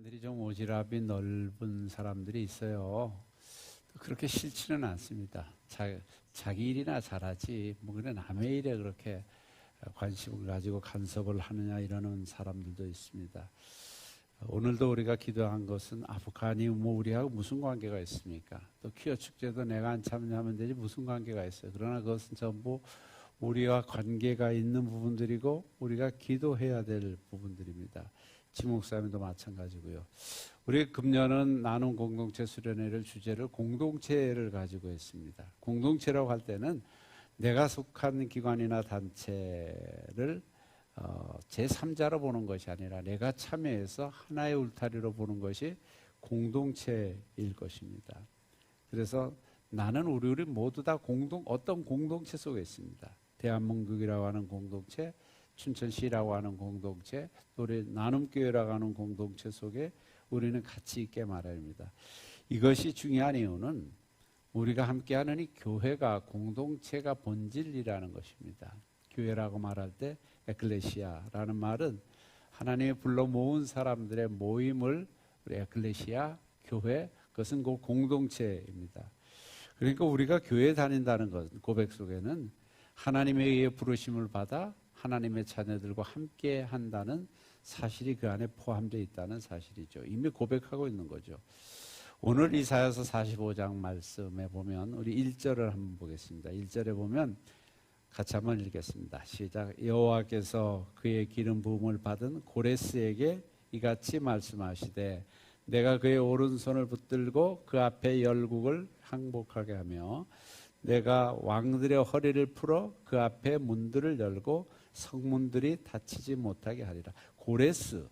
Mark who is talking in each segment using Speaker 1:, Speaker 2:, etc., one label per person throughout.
Speaker 1: 마음들이 좀 오지랖이 넓은 사람들이 있어요. 그렇게 싫지는 않습니다. 자기 일이나 잘하지 뭐 그래 남의 일에 그렇게 관심을 가지고 간섭을 하느냐 이러는 사람들도 있습니다. 오늘도 우리가 기도한 것은 북한이 뭐 우리하고 무슨 관계가 있습니까? 또 퀴어 축제도 내가 안 참여하면 되지 무슨 관계가 있어요. 그러나 그것은 전부 우리와 관계가 있는 부분들이고 우리가 기도해야 될 부분들입니다. 지목사님도 마찬가지고요. 우리 금년은 나눔 공동체 수련회를 주제를 공동체를 가지고 있습니다. 공동체라고 할 때는 내가 속한 기관이나 단체를 제3자로 보는 것이 아니라 내가 참여해서 하나의 울타리로 보는 것이 공동체일 것입니다. 그래서 나는 우리 모두 다 어떤 공동체 속에 있습니다. 대한민국이라고 하는 공동체, 춘천시라고 하는 공동체, 우리 나눔교회라고 하는 공동체 속에 우리는 같이 있게 말해야 합니다. 이것이 중요한 이유는 우리가 함께하는 이 교회가 공동체가 본질이라는 것입니다. 교회라고 말할 때 에클레시아라는 말은 하나님이 불러 모은 사람들의 모임을 우리 에클레시아, 교회, 그것은 그 공동체입니다. 그러니까 우리가 교회에 다닌다는 것, 고백 속에는 하나님에 의해 부르심을 받아 하나님의 자녀들과 함께 한다는 사실이 그 안에 포함되어 있다는 사실이죠. 이미 고백하고 있는 거죠. 오늘 이사야서 45장 말씀에 보면 우리 1절을 한번 보겠습니다. 1절에 보면 같이 한번 읽겠습니다. 시작. 여호와께서 그의 기름 부음을 받은 고레스에게 이같이 말씀하시되 내가 그의 오른손을 붙들고 그 앞에 열국을 항복하게 하며 내가 왕들의 허리를 풀어 그 앞에 문들을 열고 성문들이 닫히지 못하게 하리라. 고레스,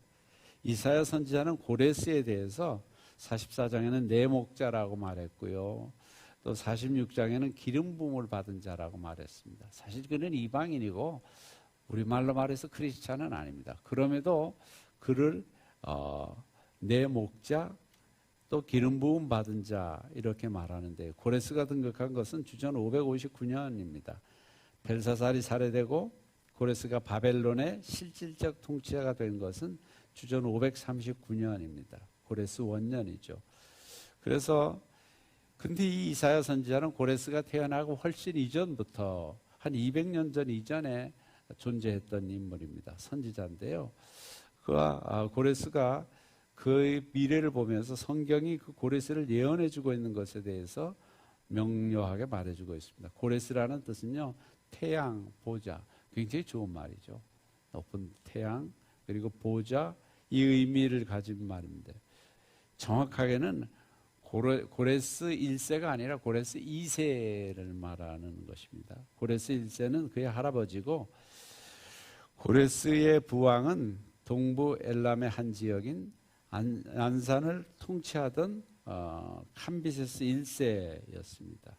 Speaker 1: 이사야 선지자는 고레스에 대해서 44장에는 내 목자라고 말했고요. 또 46장에는 기름 부음을 받은 자라고 말했습니다. 사실 그는 이방인이고 우리말로 말해서 크리스찬은 아닙니다. 그럼에도 그를 내 목자 또 기름 부음 받은 자 이렇게 말하는데 고레스가 등극한 것은 주전 559년입니다. 벨사살이 살해되고 고레스가 바벨론의 실질적 통치자가 된 것은 주전 539년입니다. 고레스 원년이죠. 그래서 근데 이 이사야 선지자는 고레스가 태어나고 훨씬 이전부터 한 200년 전 이전에 존재했던 인물입니다. 선지자인데요. 고레스가 그의 미래를 보면서 성경이 그 고레스를 예언해주고 있는 것에 대해서 명료하게 말해주고 있습니다. 고레스라는 뜻은요, 태양, 보좌. 굉장히 좋은 말이죠. 높은 태양, 그리고 보좌, 이 의미를 가진 말인데 정확하게는 고레스 1세가 아니라 고레스 2세를 말하는 것입니다. 고레스 1세는 그의 할아버지고 고레스의 부왕은 동부 엘람의 한 지역인 안산을 통치하던 캄비세스 1세였습니다.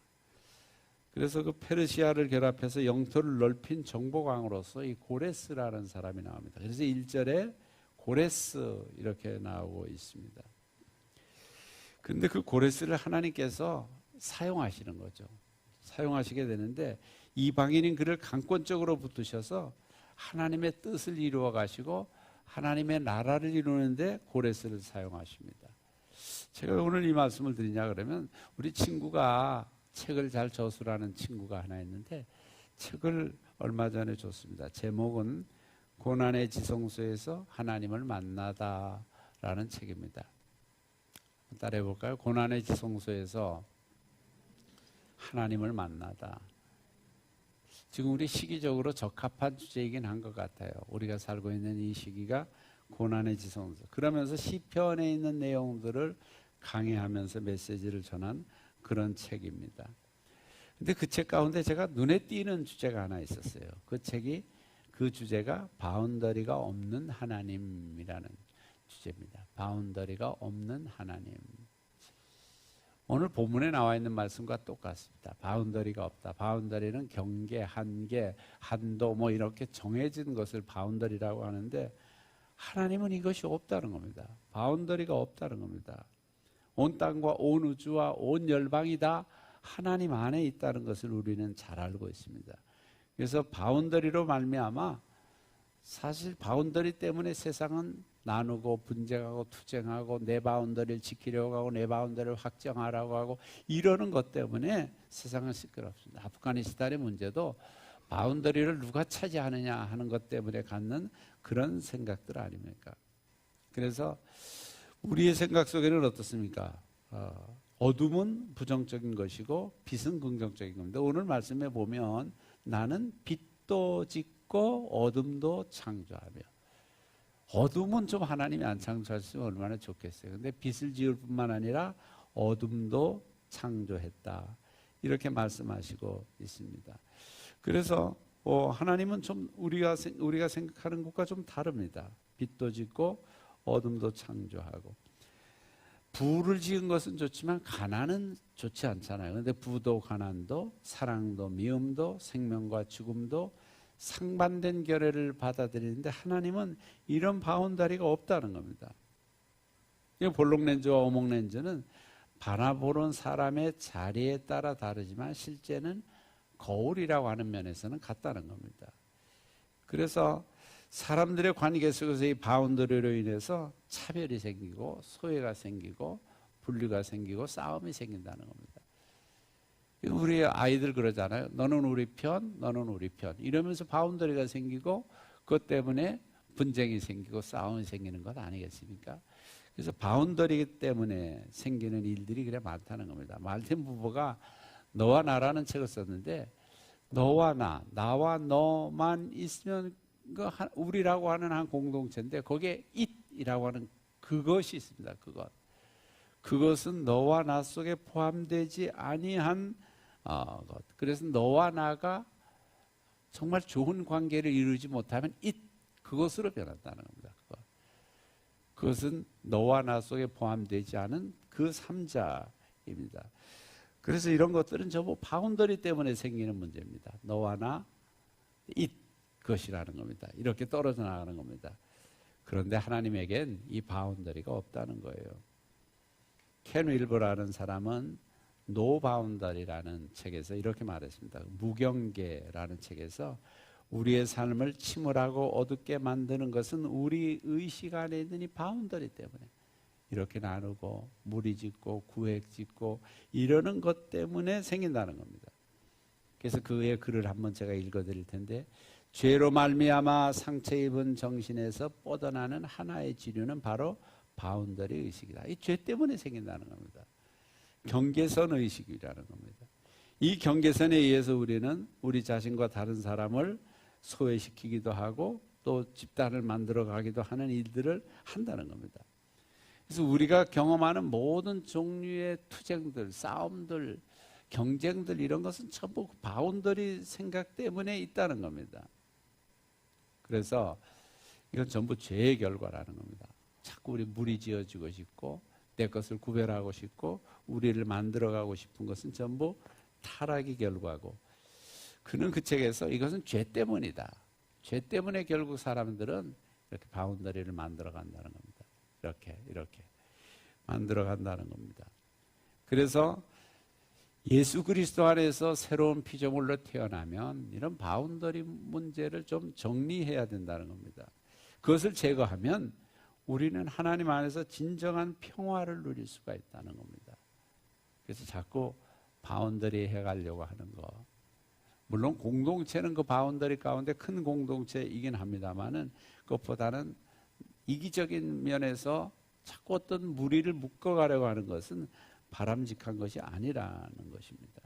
Speaker 1: 그래서 그 페르시아를 결합해서 영토를 넓힌 정복왕으로서 이 고레스라는 사람이 나옵니다. 그래서 1절에 고레스 이렇게 나오고 있습니다. 그런데 그 고레스를 하나님께서 사용하시는 거죠. 사용하시게 되는데 이방인인 그를 강권적으로 붙드셔서 하나님의 뜻을 이루어 가시고 하나님의 나라를 이루는데 고레스를 사용하십니다. 제가 오늘 이 말씀을 드리냐 그러면 우리 친구가 책을 잘 저술하는 친구가 하나 있는데 책을 얼마 전에 줬습니다. 제목은 고난의 지성소에서 하나님을 만나다라는 책입니다. 따라해 볼까요? 고난의 지성소에서 하나님을 만나다. 지금 우리 시기적으로 적합한 주제이긴 한 것 같아요. 우리가 살고 있는 이 시기가 고난의 지성소. 그러면서 시편에 있는 내용들을 강의하면서 메시지를 전한 그런 책입니다. 근데 그 책 가운데 제가 눈에 띄는 주제가 하나 있었어요. 그 주제가 바운더리가 없는 하나님이라는 주제입니다. 바운더리가 없는 하나님. 오늘 본문에 나와 있는 말씀과 똑같습니다. 바운더리가 없다. 바운더리는 경계, 한계, 한도 뭐 이렇게 정해진 것을 바운더리라고 하는데 하나님은 이것이 없다는 겁니다. 바운더리가 없다는 겁니다. 온 땅과 온 우주와 온 열방이 다 하나님 안에 있다는 것을 우리는 잘 알고 있습니다. 그래서 바운더리로 말미암아 사실 바운더리 때문에 세상은 나누고 분쟁하고 투쟁하고 내 바운더리를 지키려고 하고 내 바운더리를 확정하라고 하고 이러는 것 때문에 세상은 시끄럽습니다. 아프가니스탄의 문제도 바운더리를 누가 차지하느냐 하는 것 때문에 갖는 그런 생각들 아닙니까? 그래서 우리의 생각 속에는 어떻습니까? 어둠은 부정적인 것이고 빛은 긍정적인 겁니다. 오늘 말씀에 보면 나는 빛도 짓고 어둠도 창조하며, 어둠은 좀 하나님이 안 창조하시면 얼마나 좋겠어요. 근데 빛을 지을 뿐만 아니라 어둠도 창조했다, 이렇게 말씀하시고 있습니다. 그래서 하나님은 좀 우리가 생각하는 것과 좀 다릅니다. 빛도 짓고 어둠도 창조하고, 부를 지은 것은 좋지만 가난은 좋지 않잖아요. 그런데 부도 가난도 사랑도 미움도 생명과 죽음도 상반된 결례를 받아들이는데 하나님은 이런 바운다리가 없다는 겁니다. 볼록렌즈와 오목렌즈는 바라보는 사람의 자리에 따라 다르지만 실제는 거울이라고 하는 면에서는 같다는 겁니다. 그래서 사람들의 관계 속에서 이 바운더리로 인해서 차별이 생기고 소외가 생기고 분리가 생기고 싸움이 생긴다는 겁니다. 우리 아이들 그러잖아요. 너는 우리 편, 너는 우리 편. 이러면서 바운더리가 생기고 그것 때문에 분쟁이 생기고 싸움이 생기는 것 아니겠습니까? 그래서 바운더리 때문에 생기는 일들이 그래 많다는 겁니다. 말틴 부버가 너와 나라는 책을 썼는데, 너와 나와 너만 있으면 우리라고 하는 한 공동체인데 거기에 it이라고 하는 그것이 있습니다. 그것은 너와 나 속에 포함되지 아니한 것. 그래서 너와 나가 정말 좋은 관계를 이루지 못하면 그것으로 변한다는 겁니다. 그것은 너와 나 속에 포함되지 않은 그 3자입니다. 그래서 이런 것들은 전부 바운더리 때문에 생기는 문제입니다. 너와 나 그것이라는 겁니다. 이렇게 떨어져 나가는 겁니다. 그런데 하나님에겐 이 바운더리가 없다는 거예요. 켄 윌버라는 사람은 노 바운더리라는 책에서 이렇게 말했습니다. 무경계라는 책에서 우리의 삶을 침울하고 어둡게 만드는 것은 우리 의식 안에 있는 이 바운더리 때문에, 이렇게 나누고 무리 짓고 구획 짓고 이러는 것 때문에 생긴다는 겁니다. 그래서 그의 글을 한번 제가 읽어드릴 텐데, 죄로 말미암아 상처 입은 정신에서 뻗어나는 하나의 지류는 바로 바운더리 의식이다. 이 죄 때문에 생긴다는 겁니다. 경계선 의식이라는 겁니다. 이 경계선에 의해서 우리는 우리 자신과 다른 사람을 소외시키기도 하고 또 집단을 만들어 가기도 하는 일들을 한다는 겁니다. 그래서 우리가 경험하는 모든 종류의 투쟁들, 싸움들, 경쟁들, 이런 것은 전부 바운더리 생각 때문에 있다는 겁니다. 그래서 이건 전부 죄의 결과라는 겁니다. 자꾸 우리 무리 지어주고 싶고 내 것을 구별하고 싶고 우리를 만들어가고 싶은 것은 전부 타락의 결과고, 그는 그 책에서 이것은 죄 때문이다. 죄 때문에 결국 사람들은 이렇게 바운더리를 만들어 간다는 겁니다. 이렇게 만들어 간다는 겁니다. 그래서 예수 그리스도 안에서 새로운 피조물로 태어나면 이런 바운더리 문제를 좀 정리해야 된다는 겁니다. 그것을 제거하면 우리는 하나님 안에서 진정한 평화를 누릴 수가 있다는 겁니다. 그래서 자꾸 바운더리 해가려고 하는 거. 물론 공동체는 그 바운더리 가운데 큰 공동체이긴 합니다만은 그것보다는 이기적인 면에서 자꾸 어떤 무리를 묶어가려고 하는 것은 바람직한 것이 아니라는 것입니다.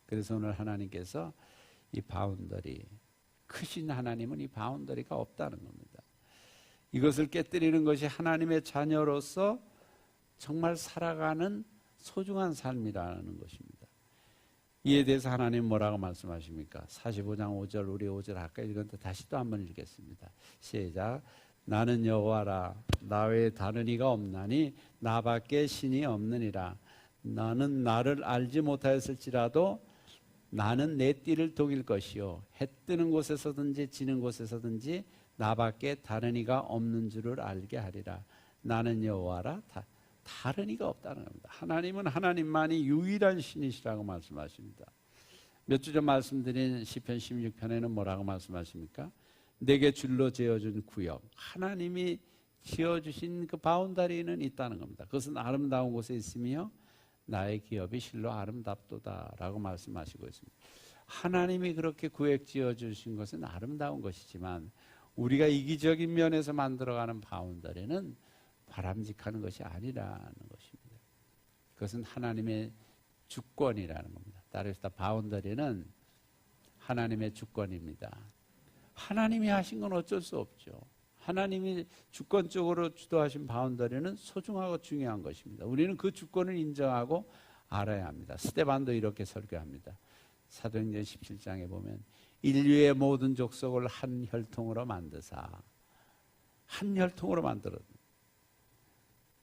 Speaker 1: 그래서 오늘 하나님께서 이 바운더리, 크신 하나님은 이 바운더리가 없다는 겁니다. 이것을 깨뜨리는 것이 하나님의 자녀로서 정말 살아가는 소중한 삶이라는 것입니다. 이에 대해서 하나님 뭐라고 말씀하십니까? 45장 5절, 우리 5절 아까 읽었는데 다시 또 한번 읽겠습니다. 시작. 나는 여호와라, 나 외에 다른 이가 없나니 나밖에 신이 없느니라. 나는 나를 알지 못하였을지라도 나는 내 띠를 독일 것이요 해 뜨는 곳에서든지 지는 곳에서든지 나밖에 다른 이가 없는 줄을 알게 하리라. 나는 여호와라, 다른 이가 없다는 겁니다. 하나님은 하나님만이 유일한 신이시라고 말씀하십니다. 몇 주 전 말씀드린 시편 16편에는 뭐라고 말씀하십니까? 내게 줄로 지어준 구역, 하나님이 지어주신 그 바운다리는 있다는 겁니다. 그것은 아름다운 곳에 있으며 나의 기업이 실로 아름답도다라고 말씀하시고 있습니다. 하나님이 그렇게 구획 지어주신 것은 아름다운 것이지만 우리가 이기적인 면에서 만들어가는 바운다리는 바람직한 것이 아니라는 것입니다. 그것은 하나님의 주권이라는 겁니다. 따라서 바운다리는 하나님의 주권입니다. 하나님이 하신 건 어쩔 수 없죠. 하나님이 주권적으로 주도하신 바운더리는 소중하고 중요한 것입니다. 우리는 그 주권을 인정하고 알아야 합니다. 스데반도 이렇게 설교합니다. 사도행전 17장에 보면 인류의 모든 족속을 한 혈통으로 만드사, 한 혈통으로 만들어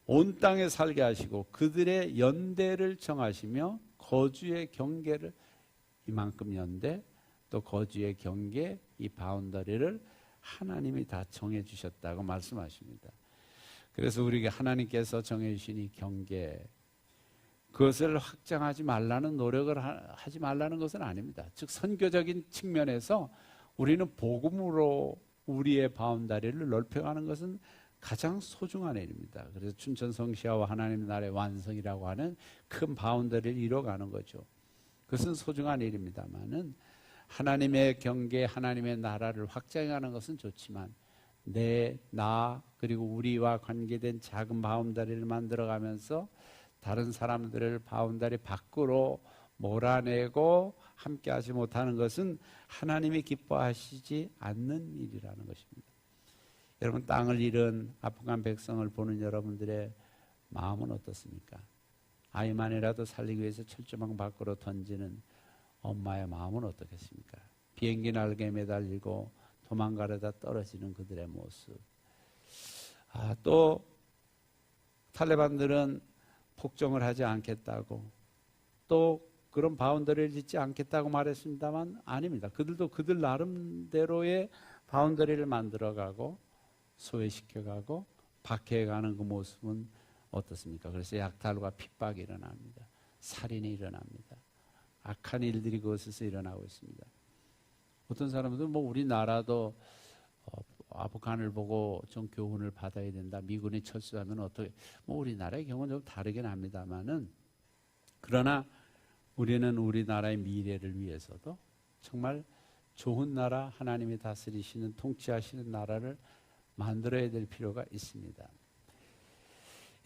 Speaker 1: 온 땅에 살게 하시고 그들의 연대를 정하시며 거주의 경계를, 이만큼 연대 또 거주의 경계, 이 바운더리를 하나님이 다 정해 주셨다고 말씀하십니다. 그래서 우리에게 하나님께서 정해 주신 이 경계, 그것을 확장하지 말라는 노력을 하지 말라는 것은 아닙니다. 즉 선교적인 측면에서 우리는 복음으로 우리의 바운더리를 넓혀가는 것은 가장 소중한 일입니다. 그래서 춘천 성시아와 하나님 나라의 완성이라고 하는 큰 바운더리를 이뤄가는 거죠. 그것은 소중한 일입니다만은 하나님의 경계, 하나님의 나라를 확장하는 것은 좋지만 나 그리고 우리와 관계된 작은 바운더리를 만들어가면서 다른 사람들을 바운더리 밖으로 몰아내고 함께하지 못하는 것은 하나님이 기뻐하시지 않는 일이라는 것입니다. 여러분, 땅을 잃은 아프간 백성을 보는 여러분들의 마음은 어떻습니까? 아이만이라도 살리기 위해서 철조망 밖으로 던지는 엄마의 마음은 어떻겠습니까? 비행기 날개에 매달리고 도망가려다 떨어지는 그들의 모습. 또 탈레반들은 폭정을 하지 않겠다고, 또 그런 바운더리를 짓지 않겠다고 말했습니다만 아닙니다. 그들도 그들 나름대로의 바운더리를 만들어가고 소외시켜가고 박해가는 그 모습은 어떻습니까? 그래서 약탈과 핍박이 일어납니다. 살인이 일어납니다. 악한 일들이 그곳에서 일어나고 있습니다. 어떤 사람들은 우리나라도 아프간을 보고 좀 교훈을 받아야 된다. 미군이 철수하면 어떻게? 우리나라의 경우는 좀 다르긴 합니다만은, 그러나 우리는 우리나라의 미래를 위해서도 정말 좋은 나라, 하나님이 다스리시는, 통치하시는 나라를 만들어야 될 필요가 있습니다.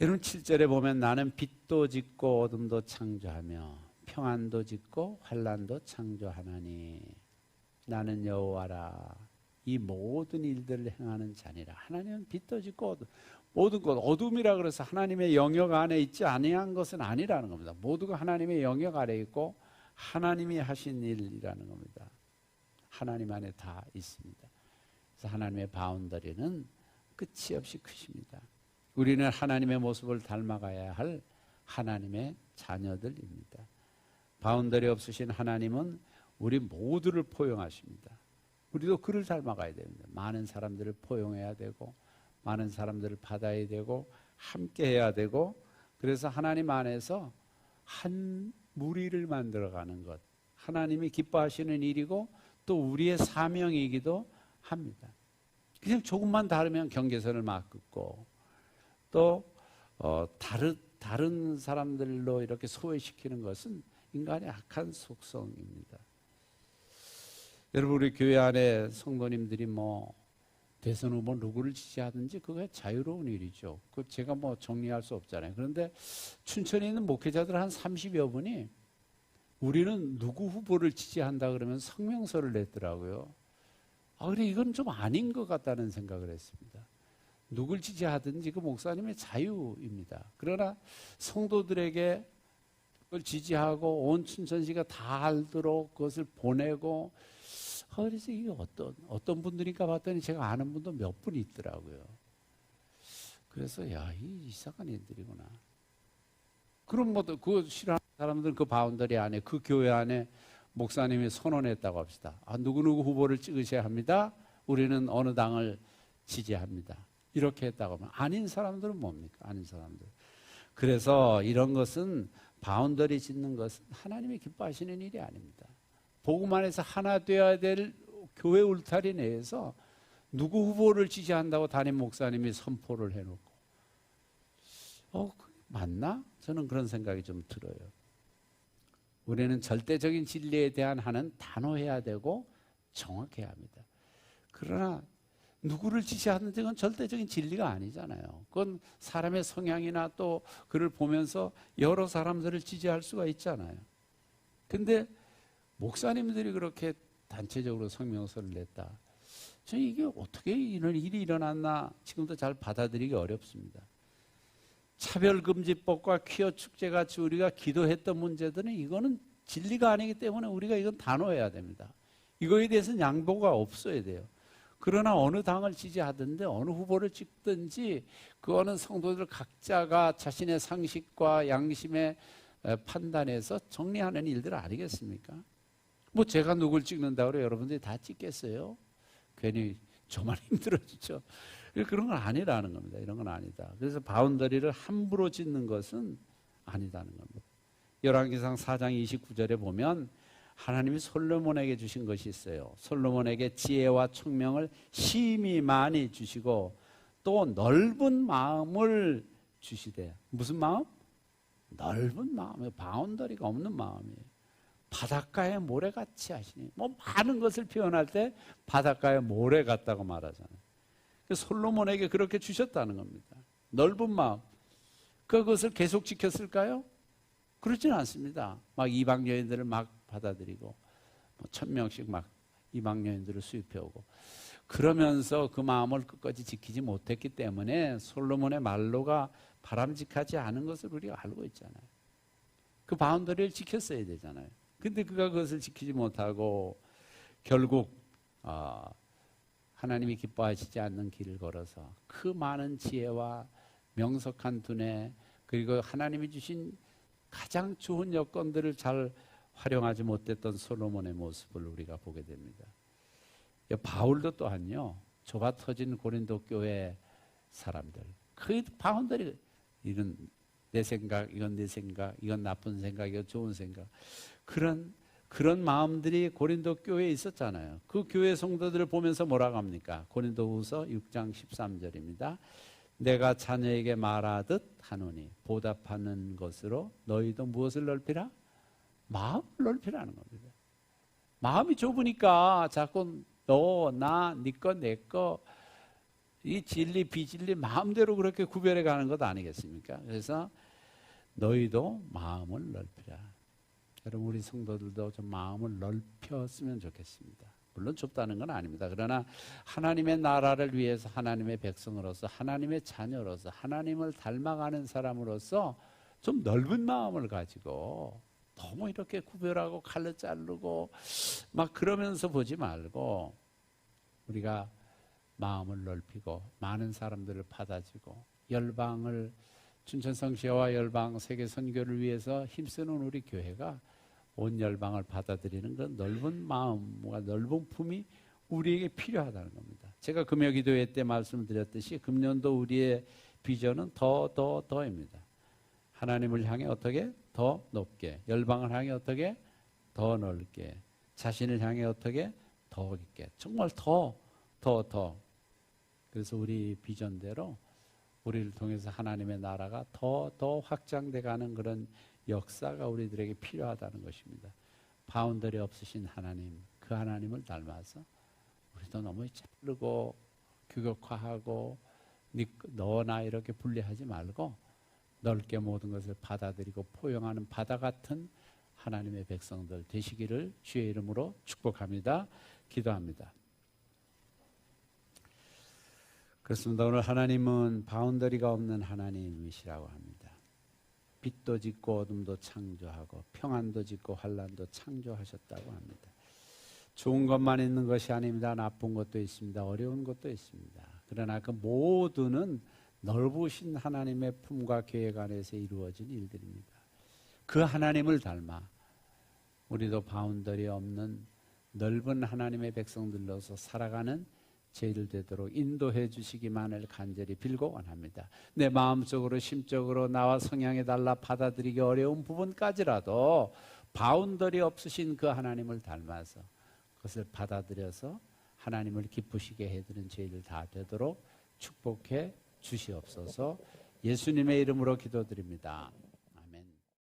Speaker 1: 여러분, 7절에 보면 나는 빛도 짓고 어둠도 창조하며 평안도 짓고 환난도 창조하나니 나는 여호와라. 이 모든 일들을 행하는 자니라. 하나님은 빛도 짓고 모든 것, 어둠이라 그래서 하나님의 영역 안에 있지 아니한 것은 아니라는 겁니다. 모두가 하나님의 영역 아래 있고 하나님이 하신 일이라는 겁니다. 하나님 안에 다 있습니다. 그래서 하나님의 바운더리는 끝이 없이 크십니다. 우리는 하나님의 모습을 닮아가야 할 하나님의 자녀들입니다. 바운더리 없으신 하나님은 우리 모두를 포용하십니다. 우리도 그를 닮아가야 됩니다. 많은 사람들을 포용해야 되고 많은 사람들을 받아야 되고 함께해야 되고, 그래서 하나님 안에서 한 무리를 만들어가는 것, 하나님이 기뻐하시는 일이고 또 우리의 사명이기도 합니다. 그냥 조금만 다르면 경계선을 막 긋고 또 다른 사람들로 이렇게 소외시키는 것은 인간의 악한 속성입니다. 여러분, 우리 교회 안에 성도님들이 대선 후보 누구를 지지하든지 그게 자유로운 일이죠. 그 제가 정리할 수 없잖아요. 그런데 춘천에 있는 목회자들 한 30여 분이 우리는 누구 후보를 지지한다 그러면 성명서를 냈더라고요. 그래, 이건 좀 아닌 것 같다는 생각을 했습니다. 누굴 지지하든지 그 목사님의 자유입니다. 그러나 성도들에게 그걸 지지하고 온 춘천시가 다 알도록 그것을 보내고, 그래서 이게 어떤 분들인가 봤더니 제가 아는 분도 몇 분 있더라고요. 그래서 이 이상한 애들이구나. 그럼 그 싫어하는 사람들은 그 바운더리 안에, 그 교회 안에 목사님이 선언했다고 합시다. 누구누구 후보를 찍으셔야 합니다. 우리는 어느 당을 지지합니다. 이렇게 했다고 하면 아닌 사람들은 뭡니까? 아닌 사람들. 그래서 이런 것은, 바운더리 짓는 것은 하나님이 기뻐하시는 일이 아닙니다. 복음 안에서 하나 되어야 될 교회 울타리 내에서 누구 후보를 지지한다고 담임 목사님이 선포를 해놓고 맞나? 저는 그런 생각이 좀 들어요. 우리는 절대적인 진리에 대한 하는 단호해야 되고 정확해야 합니다. 그러나 누구를 지지하는지 그건 절대적인 진리가 아니잖아요. 그건 사람의 성향이나 또 그를 보면서 여러 사람들을 지지할 수가 있잖아요. 근데 목사님들이 그렇게 단체적으로 성명서를 냈다. 저는 이게 어떻게 이런 일이 일어났나 지금도 잘 받아들이기 어렵습니다. 차별금지법과 퀴어 축제같이 우리가 기도했던 문제들은 이거는 진리가 아니기 때문에 우리가 이건 단호해야 됩니다. 이거에 대해서는 양보가 없어야 돼요. 그러나 어느 당을 지지하든지 어느 후보를 찍든지 그거는 성도들 각자가 자신의 상식과 양심의 판단에서 정리하는 일들 아니겠습니까? 뭐 제가 누굴 찍는다고 그래 여러분들이 다 찍겠어요? 괜히 저만 힘들어지죠. 그런 건 아니라는 겁니다. 이런 건 아니다. 그래서 바운더리를 함부로 짓는 것은 아니다는 겁니다. 열왕기상 4장 29절에 보면 하나님이 솔로몬에게 주신 것이 있어요. 솔로몬에게 지혜와 총명을 심히 많이 주시고 또 넓은 마음을 주시되. 무슨 마음? 넓은 마음이에요. 바운더리가 없는 마음이에요. 바닷가의 모래같이 하시니. 뭐 많은 것을 표현할 때 바닷가의 모래 같다고 말하잖아요. 솔로몬에게 그렇게 주셨다는 겁니다. 넓은 마음. 그것을 계속 지켰을까요? 그렇지는 않습니다. 막 이방 여인들을 막 받아들이고 뭐 1000명씩 막 이방 여인들을 수입해오고 그러면서 그 마음을 끝까지 지키지 못했기 때문에 솔로몬의 말로가 바람직하지 않은 것을 우리가 알고 있잖아요. 그 바운더리를 지켰어야 되잖아요. 근데 그가 그것을 지키지 못하고 결국 하나님이 기뻐하시지 않는 길을 걸어서 그 많은 지혜와 명석한 두뇌 그리고 하나님이 주신 가장 좋은 여건들을 잘 활용하지 못했던 솔로몬의 모습을 우리가 보게 됩니다. 바울도 또한요. 좁아 터진 고린도 교회 사람들 그 바운더리 이런 내 생각 이건 내 생각 이건 나쁜 생각 이건 좋은 생각 그런 마음들이 고린도 교회에 있었잖아요. 그 교회 성도들을 보면서 뭐라고 합니까? 고린도후서 6장 13절입니다. 내가 자녀에게 말하듯 하노니 보답하는 것으로 너희도 무엇을 넓히라? 마음을 넓히라는 겁니다. 마음이 좁으니까 자꾸 너, 나, 네 거, 내 거, 이 진리, 비진리 마음대로 그렇게 구별해 가는 것 아니겠습니까? 그래서 너희도 마음을 넓히라. 여러분 우리 성도들도 좀 마음을 넓혔으면 좋겠습니다. 물론 좁다는 건 아닙니다. 그러나 하나님의 나라를 위해서 하나님의 백성으로서 하나님의 자녀로서 하나님을 닮아가는 사람으로서 좀 넓은 마음을 가지고 너무 이렇게 구별하고 칼로 자르고 막 그러면서 보지 말고 우리가 마음을 넓히고 많은 사람들을 받아주고 열방을 춘천성시와 열방 세계 선교를 위해서 힘쓰는 우리 교회가 온 열방을 받아들이는 그런 넓은 마음과 넓은 품이 우리에게 필요하다는 겁니다. 제가 금요기도회 때 말씀드렸듯이 금년도 우리의 비전은 더입니다. 하나님을 향해 어떻게? 더 높게. 열방을 향해 어떻게? 더 넓게. 자신을 향해 어떻게? 더 깊게. 정말 더. 그래서 우리 비전대로 우리를 통해서 하나님의 나라가 더 확장돼 가는 그런 역사가 우리들에게 필요하다는 것입니다. 바운더리 없으신 하나님, 그 하나님을 닮아서 우리도 너무 자르고 규격화하고 너나 이렇게 분리하지 말고 넓게 모든 것을 받아들이고 포용하는 바다 같은 하나님의 백성들 되시기를 주의 이름으로 축복합니다. 기도합니다. 그렇습니다. 오늘 하나님은 바운더리가 없는 하나님이시라고 합니다. 빛도 짓고 어둠도 창조하고 평안도 짓고 환난도 창조하셨다고 합니다. 좋은 것만 있는 것이 아닙니다. 나쁜 것도 있습니다. 어려운 것도 있습니다. 그러나 그 모두는 넓으신 하나님의 품과 계획 안에서 이루어진 일들입니다. 그 하나님을 닮아 우리도 바운더리 없는 넓은 하나님의 백성들로서 살아가는 저희들 되도록 인도해 주시기만을 간절히 빌고 원합니다. 내 마음속으로 심적으로 나와 성향에 달라 받아들이기 어려운 부분까지라도 바운더리 없으신 그 하나님을 닮아서 그것을 받아들여서 하나님을 기쁘시게 해드리는 저희들 다 되도록 축복해 주시옵소서. 예수님의 이름으로 기도드립니다.